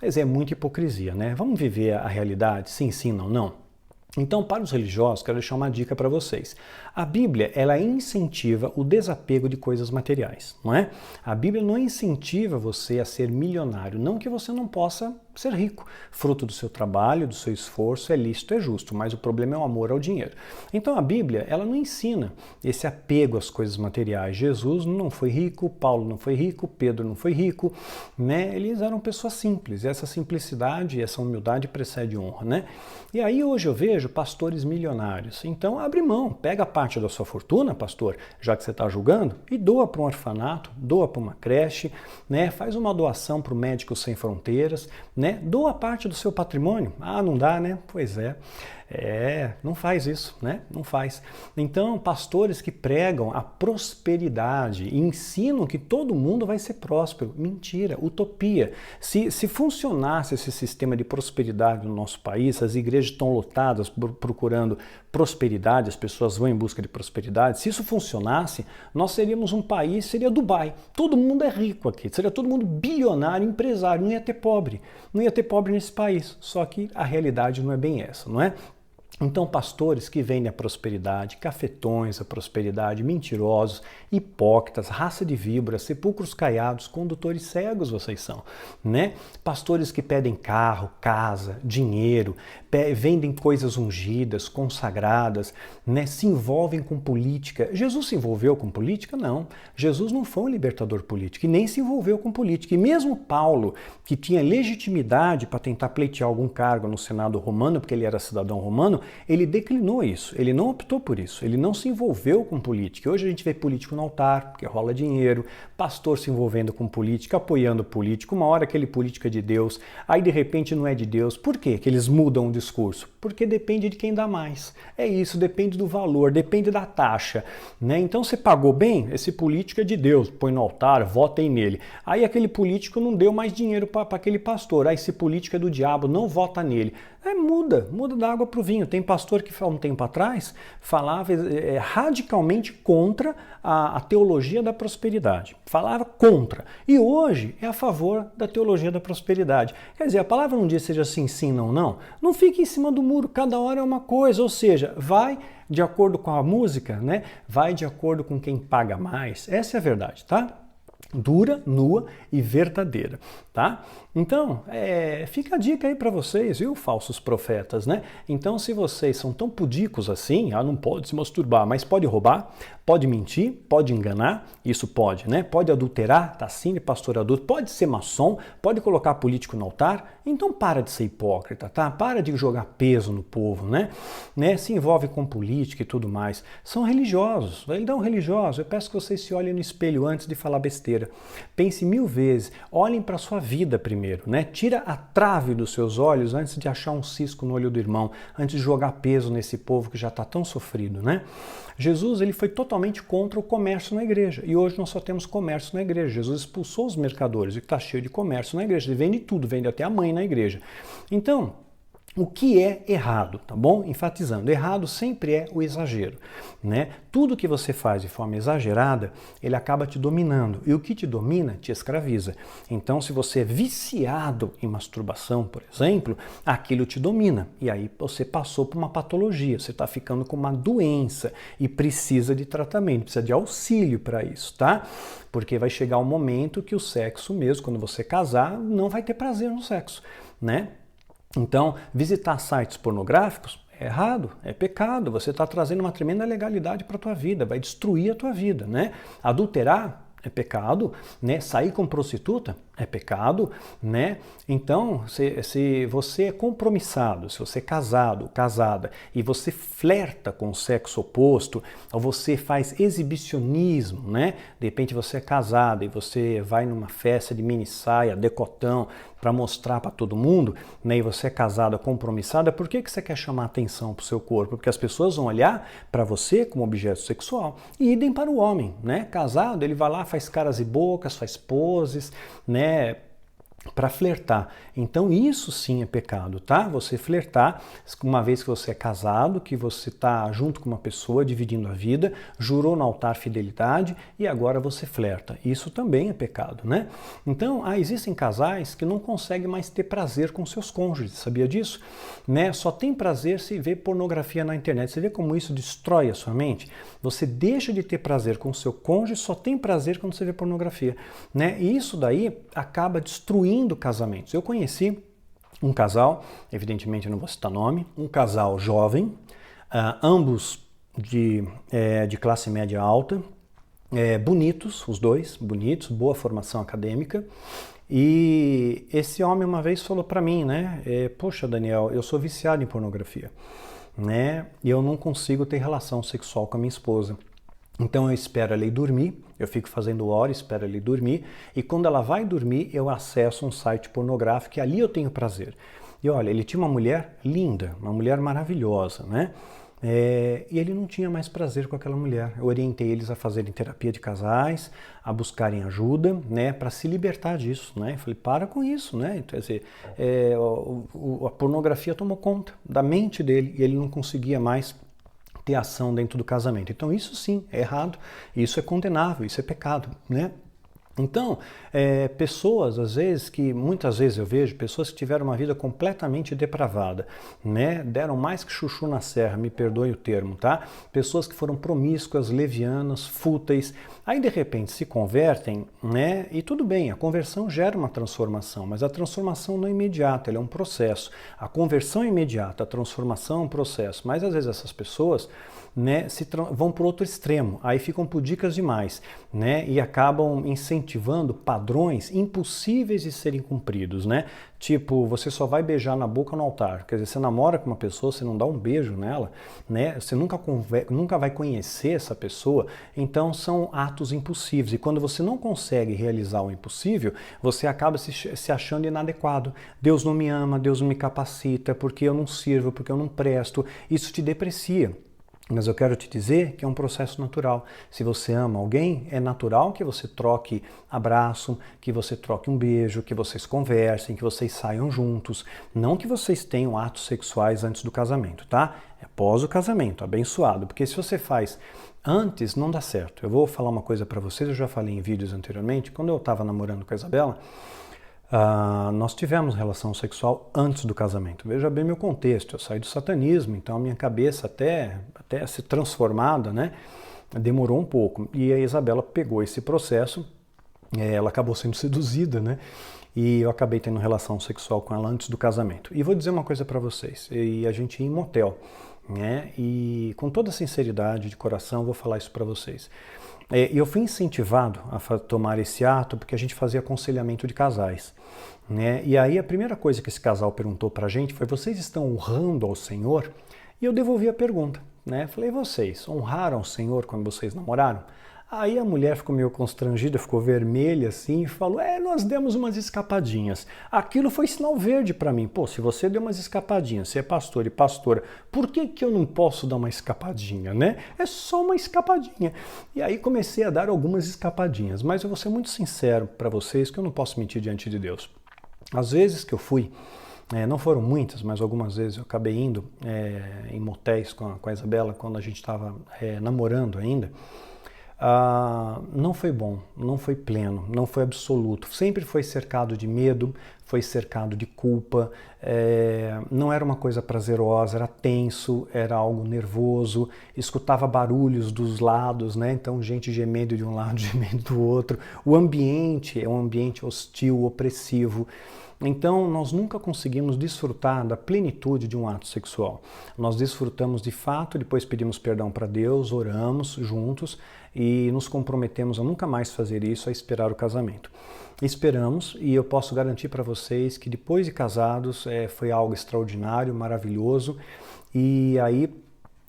Mas é muita hipocrisia, né? Vamos viver a realidade? Sim, sim, não, não. Então, para os religiosos, quero deixar uma dica para vocês. A Bíblia, ela incentiva o desapego de coisas materiais, não é? A Bíblia não incentiva você a ser milionário, não que você não possa ser rico. Fruto do seu trabalho, do seu esforço, é lícito, é justo, mas o problema é o amor ao dinheiro. Então, a Bíblia, ela não ensina esse apego às coisas materiais. Jesus não foi rico, Paulo não foi rico, Pedro não foi rico, né? Eles eram pessoas simples, e essa simplicidade, essa humildade precede honra, né? E aí hoje eu vejo pastores milionários. Então, abre mão, pega parte da sua fortuna, pastor, já que você está julgando, e doa para um orfanato, doa para uma creche, né? Faz uma doação para o Médicos Sem Fronteiras, né? Doa parte do seu patrimônio. Ah, não dá, né? Pois é. Não faz isso, né? Não faz. Então, pastores que pregam a prosperidade e ensinam que todo mundo vai ser próspero. Mentira, utopia. Se funcionasse esse sistema de prosperidade no nosso país, as igrejas estão lotadas procurando prosperidade, as pessoas vão em busca de prosperidade. Se isso funcionasse, nós seríamos um país, seria Dubai. Todo mundo é rico aqui, seria todo mundo bilionário, empresário, não ia ter pobre. Não ia ter pobre nesse país. Só que a realidade não é bem essa, não é? Então, pastores que vendem a prosperidade, cafetões a prosperidade, mentirosos, hipócritas, raça de víboras, sepulcros caiados, condutores cegos vocês são, né? Pastores que pedem carro, casa, dinheiro, vendem coisas ungidas, consagradas, né? Se envolvem com política. Jesus se envolveu com política? Não. Jesus não foi um libertador político e nem se envolveu com política. E mesmo Paulo, que tinha legitimidade para tentar pleitear algum cargo no Senado romano, porque ele era cidadão romano, ele declinou isso, ele não optou por isso, ele não se envolveu com política. Hoje a gente vê político no altar, porque rola dinheiro, pastor se envolvendo com política, apoiando político, uma hora aquele político é de Deus, aí de repente não é de Deus. Por quê que eles mudam o discurso? Porque depende de quem dá mais. É isso, depende do valor, depende da taxa, né? Então você pagou bem, esse político é de Deus, põe no altar, votem nele. Aí aquele político não deu mais dinheiro para aquele pastor, aí esse político é do diabo, não vota nele. Muda da água para o vinho. Tem pastor que há um tempo atrás falava radicalmente contra a teologia da prosperidade. Falava contra. E hoje é a favor da teologia da prosperidade. Quer dizer, a palavra não diz seja assim, sim, não, não. Não fique em cima do muro, cada hora é uma coisa. Ou seja, vai de acordo com a música, né? Vai de acordo com quem paga mais. Essa é a verdade, tá? Dura, nua e verdadeira, tá? Então, fica a dica aí para vocês, viu, falsos profetas, né? Então, se vocês são tão pudicos assim, não pode se masturbar, mas pode roubar, pode mentir, pode enganar, isso pode, né? Pode adulterar, tá sim, pastor adulto, pode ser maçom, pode colocar político no altar, então para de ser hipócrita, tá? Para de jogar peso no povo, né? Se envolve com política e tudo mais. São religiosos, ele dá um religioso, eu peço que vocês se olhem no espelho antes de falar besteira. Pense 1000 vezes, olhem para sua vida primeiro, né? Tira a trave dos seus olhos antes de achar um cisco no olho do irmão, antes de jogar peso nesse povo que já está tão sofrido, né? Jesus, ele foi totalmente contra o comércio na igreja e hoje nós só temos comércio na igreja. Jesus expulsou os mercadores e está cheio de comércio na igreja, ele vende tudo, vende até a mãe na igreja. Então, o que é errado, tá bom? Enfatizando, errado sempre é o exagero, né? Tudo que você faz de forma exagerada, ele acaba te dominando. E o que te domina, te escraviza. Então, se você é viciado em masturbação, por exemplo, aquilo te domina. E aí você passou por uma patologia, você está ficando com uma doença e precisa de tratamento, precisa de auxílio para isso, tá? Porque vai chegar um momento que o sexo mesmo, quando você casar, não vai ter prazer no sexo, né? Então, visitar sites pornográficos é errado, é pecado. Você está trazendo uma tremenda legalidade para a tua vida, vai destruir a tua vida, né? Adulterar é pecado, né? Sair com prostituta é pecado, né? Então, se você é compromissado, se você é casado, casada, e você flerta com o sexo oposto, ou você faz exibicionismo, né? De repente você é casada e você vai numa festa de mini saia, decotão, para mostrar para todo mundo, né? E você é casada, compromissada, por que você quer chamar atenção para o seu corpo? Porque as pessoas vão olhar para você como objeto sexual. E idem para o homem, né? Casado, ele vai lá, faz caras e bocas, faz poses, né? para flertar. Então isso sim é pecado, tá? Você flertar, uma vez que você é casado, que você está junto com uma pessoa, dividindo a vida, jurou no altar fidelidade e agora você flerta. Isso também é pecado, né? Então, existem casais que não conseguem mais ter prazer com seus cônjuges, sabia disso? Né? Só tem prazer se vê pornografia na internet. Você vê como isso destrói a sua mente? Você deixa de ter prazer com o seu cônjuge, só tem prazer quando você vê pornografia, né? E isso daí acaba destruindo casamentos. Eu conheci um casal, evidentemente eu não vou citar nome, um casal jovem, ambos de classe média alta, bonitos, os dois, bonitos, boa formação acadêmica. E esse homem uma vez falou para mim, né? Poxa, Daniel, eu sou viciado em pornografia, né? E eu não consigo ter relação sexual com a minha esposa. Então eu espero ela ir dormir, eu fico fazendo hora, espero ela ir dormir, e quando ela vai dormir, eu acesso um site pornográfico e ali eu tenho prazer. E olha, ele tinha uma mulher linda, uma mulher maravilhosa, né? E ele não tinha mais prazer com aquela mulher. Eu orientei eles a fazerem terapia de casais, a buscarem ajuda, né, para se libertar disso, né? Eu falei, para com isso, né? Quer dizer, a pornografia tomou conta da mente dele e ele não conseguia mais ter ação dentro do casamento. Então isso sim é errado, isso é condenável, isso é pecado, né? Então, pessoas, às vezes, muitas vezes eu vejo pessoas que tiveram uma vida completamente depravada, né? Deram mais que chuchu na serra, me perdoe o termo, tá? Pessoas que foram promíscuas, levianas, fúteis, aí de repente se convertem, né? E tudo bem, a conversão gera uma transformação, mas a transformação não é imediata, ela é um processo. A conversão é imediata, a transformação é um processo, mas às vezes essas pessoas, né, vão para o outro extremo, aí ficam pudicas demais, né, e acabam incentivando padrões impossíveis de serem cumpridos, né? Tipo, você só vai beijar na boca no altar, quer dizer, você namora com uma pessoa, você não dá um beijo nela, né? Você nunca vai conhecer essa pessoa, então são atos impossíveis, e quando você não consegue realizar o impossível, você acaba se achando inadequado. Deus não me ama, Deus não me capacita, porque eu não sirvo, porque eu não presto, isso te deprecia. Mas eu quero te dizer que é um processo natural. Se você ama alguém, é natural que você troque abraço, que você troque um beijo, que vocês conversem, que vocês saiam juntos. Não que vocês tenham atos sexuais antes do casamento, tá? É pós o casamento, abençoado. Porque se você faz antes, não dá certo. Eu vou falar uma coisa para vocês, eu já falei em vídeos anteriormente. Quando eu estava namorando com a Isabela, nós tivemos relação sexual antes do casamento. Veja bem meu contexto, eu saí do satanismo, então a minha cabeça até ser transformada, né, demorou um pouco. E a Isabela pegou esse processo, ela acabou sendo seduzida, né, e eu acabei tendo relação sexual com ela antes do casamento. E vou dizer uma coisa para vocês, e a gente ia em motel, né, e com toda sinceridade de coração vou falar isso para vocês. Eu fui incentivado a tomar esse ato porque a gente fazia aconselhamento de casais, né? E aí a primeira coisa que esse casal perguntou pra gente foi: vocês estão honrando ao Senhor? E eu devolvi a pergunta, né? Falei: vocês honraram o Senhor quando vocês namoraram? Aí a mulher ficou meio constrangida, ficou vermelha assim e falou: nós demos umas escapadinhas. Aquilo foi sinal verde para mim. Pô, se você deu umas escapadinhas, você é pastor e pastora, por que eu não posso dar uma escapadinha, né? É só uma escapadinha. E aí comecei a dar algumas escapadinhas, mas eu vou ser muito sincero para vocês que eu não posso mentir diante de Deus. Às vezes que eu fui, não foram muitas, mas algumas vezes eu acabei indo em motéis com a Isabela quando a gente estava namorando ainda. Não foi bom, não foi pleno, não foi absoluto. Sempre foi cercado de medo, foi cercado de culpa, não era uma coisa prazerosa, era tenso, era algo nervoso, escutava barulhos dos lados, né? Então gente gemendo de um lado, gemendo do outro. O ambiente é um ambiente hostil, opressivo. Então, nós nunca conseguimos desfrutar da plenitude de um ato sexual. Nós desfrutamos de fato, depois pedimos perdão para Deus, oramos juntos e nos comprometemos a nunca mais fazer isso, a esperar o casamento. Esperamos, e eu posso garantir para vocês que depois de casados foi algo extraordinário, maravilhoso, e aí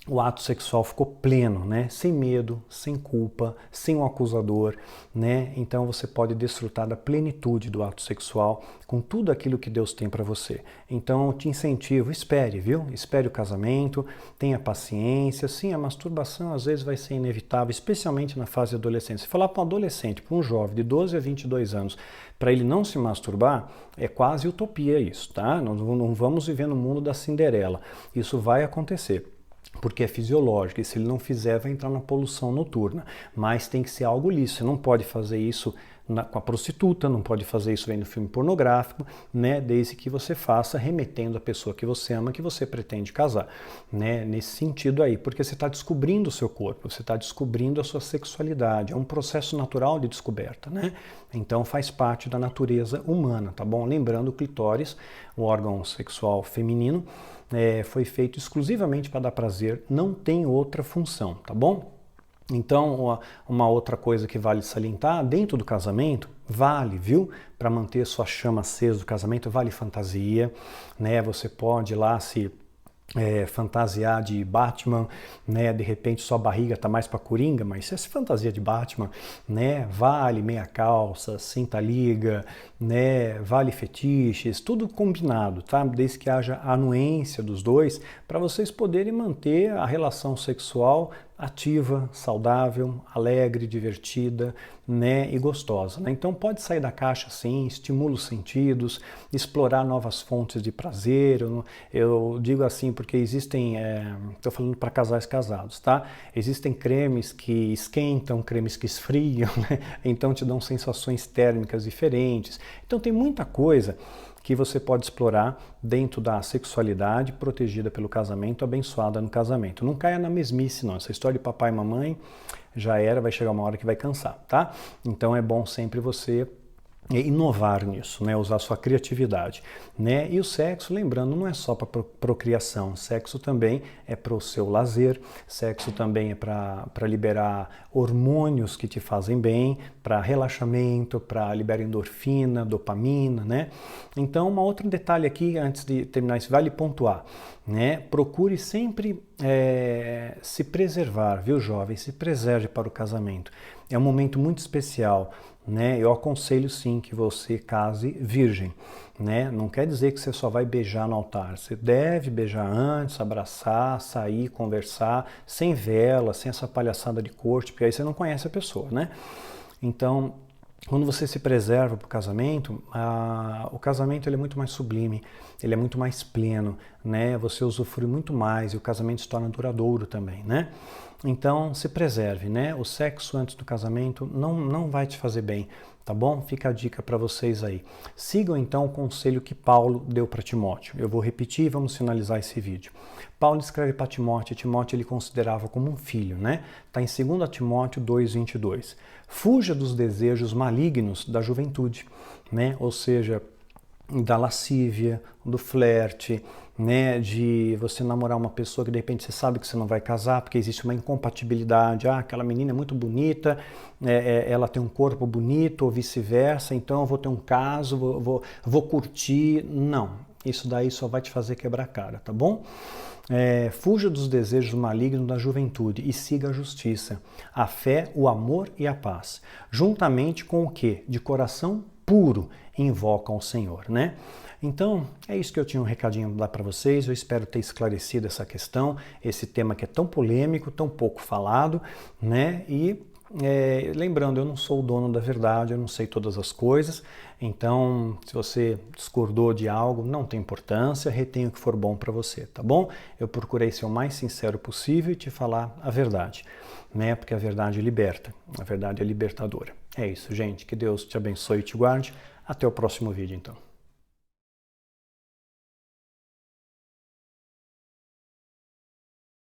o ato sexual ficou pleno, né? Sem medo, sem culpa, sem um acusador, né? Então você pode desfrutar da plenitude do ato sexual com tudo aquilo que Deus tem para você. Então eu te incentivo, espere, viu? Espere o casamento, tenha paciência. Sim, a masturbação às vezes vai ser inevitável, especialmente na fase de adolescência. Se falar para um adolescente, para um jovem de 12 a 22 anos, para ele não se masturbar, é quase utopia isso, tá? Nós não vamos viver no mundo da Cinderela. Isso vai acontecer, porque é fisiológico, e se ele não fizer vai entrar na poluição noturna, mas tem que ser algo lícito, você não pode fazer isso com a prostituta, não pode fazer isso vendo filme pornográfico, né, desde que você faça remetendo a pessoa que você ama, que você pretende casar, né, nesse sentido aí, porque você está descobrindo o seu corpo, você está descobrindo a sua sexualidade, é um processo natural de descoberta, né, então faz parte da natureza humana, tá bom? Lembrando, o clitóris, o órgão sexual feminino, foi feito exclusivamente para dar prazer, não tem outra função, tá bom? Então, uma outra coisa que vale salientar, dentro do casamento, vale, viu? Para manter sua chama acesa do casamento, vale fantasia, né? Você pode ir lá se fantasiar de Batman, né? De repente sua barriga tá mais para Coringa, mas se essa fantasia de Batman, né? Vale meia calça, cinta liga, né? Vale fetiches, tudo combinado, tá? Desde que haja anuência dos dois, para vocês poderem manter a relação sexual ativa, saudável, alegre, divertida, né, e gostosa, né? Então pode sair da caixa sim, estimula os sentidos, explorar novas fontes de prazer. Eu digo assim porque existem, estou falando para casais casados, tá? Existem cremes que esquentam, cremes que esfriam, né? Então te dão sensações térmicas diferentes. Então tem muita coisa que você pode explorar dentro da sexualidade protegida pelo casamento, abençoada no casamento. Não caia na mesmice, não. Essa história de papai e mamãe já era, vai chegar uma hora que vai cansar, tá? Então é bom sempre você inovar nisso, né? Usar sua criatividade, né? E o sexo, lembrando, não é só para procriação, sexo também é para o seu lazer, sexo também é para liberar hormônios que te fazem bem, para relaxamento, para liberar endorfina, dopamina, né? Então, um outro detalhe aqui, antes de terminar isso, vale pontuar, né? Procure sempre se preservar, viu, jovem? Se preserve para o casamento. É um momento muito especial, né? Eu aconselho sim que você case virgem, né? Não quer dizer que você só vai beijar no altar. Você deve beijar antes, abraçar, sair, conversar, sem vela, sem essa palhaçada de corte, porque aí você não conhece a pessoa, né? Então, quando você se preserva para o casamento ele é muito mais sublime, ele é muito mais pleno, né? Você usufrui muito mais e o casamento se torna duradouro também, né? Então, se preserve, né? O sexo antes do casamento não vai te fazer bem, tá bom? Fica a dica para vocês aí. Sigam então o conselho que Paulo deu para Timóteo. Eu vou repetir e vamos finalizar esse vídeo. Paulo escreve para Timóteo, Timóteo ele considerava como um filho, né? Está em 2 Timóteo 2:22. Fuja dos desejos malignos da juventude, né? Ou seja, da lascívia, do flerte, né, de você namorar uma pessoa que de repente você sabe que você não vai casar porque existe uma incompatibilidade, aquela menina é muito bonita, ela tem um corpo bonito ou vice-versa, então eu vou ter um caso, vou curtir. Não, isso daí só vai te fazer quebrar a cara, tá bom? Fuja dos desejos malignos da juventude e siga a justiça, a fé, o amor e a paz, juntamente com o que? De coração puro invocam o Senhor, né? Então, é isso que eu tinha um recadinho para dar para vocês. Eu espero ter esclarecido essa questão, esse tema que é tão polêmico, tão pouco falado, né? E lembrando, eu não sou o dono da verdade, eu não sei todas as coisas. Então, se você discordou de algo, não tem importância, retenha o que for bom para você, tá bom? Eu procurei ser o mais sincero possível e te falar a verdade, né? Porque a verdade liberta, a verdade é libertadora. É isso, gente. Que Deus te abençoe e te guarde. Até o próximo vídeo, então.